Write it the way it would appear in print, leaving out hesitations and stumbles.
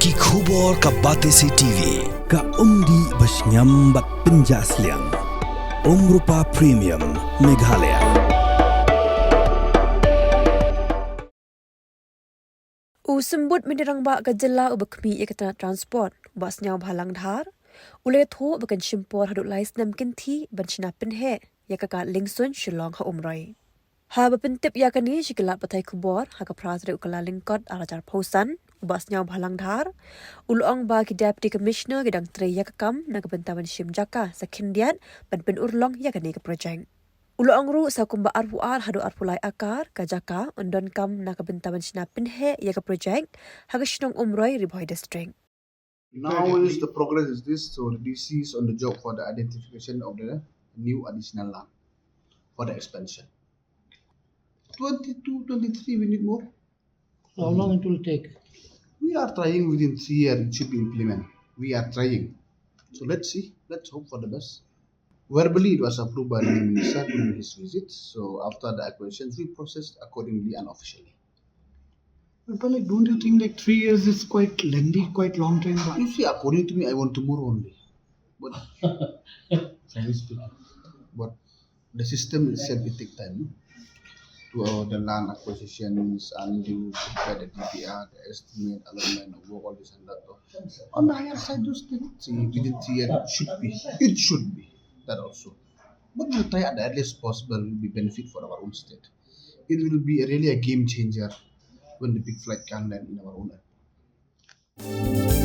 Ki khubor ka Batesi TV ka umdi bas nyambat penjaslian Rupa Premium Meghalaya. Usembut mendirang ka jela ubakmi ikatana transport bas nyaw bhalang dhar ule tho bakan shimpor haduk lai Snem kinthi ban Shna Pynheh yakaka Liengsuiñ Shillong ha umroi ha bapentip yakani shikala patai kubor ha ka prasre ukala lingkot arajar pausan bas nyaw bhalang dhar ulong ba ki deputy commissioner gidang tre yakakam nagabantawan shimjaka sa kindian ban pen urlong yakani ka project Ulo ru sa kumba arpuar hadu arpulai akar kajaka undon kam nakabentawan Shna Pynheh yaka project haga Shnong umroi ribhoi district. Now is the progress is this, so the DC is on the job for the identification of the new additional land for the expansion. 22, 23, we need more. How long it will take? We are trying within 3 years it should be implemented. We are trying. So let's see, let's hope for the best. Verbally, it was approved by the minister during his visit. So after the acquisitions, we processed accordingly and officially. But like, don't you think like 3 years is quite lengthy, quite long time? You see, according to me, I want tomorrow only. But frankly speaking, but the system itself it takes time to the land acquisitions and you prepare the DPR, the estimate, alignment of work, all this and that. On the higher side, those things, see, within 3 years, it should be that also. But we'll try at the earliest possible will be benefit for our own state. It will be really a game changer when the big flight can land in our own airport.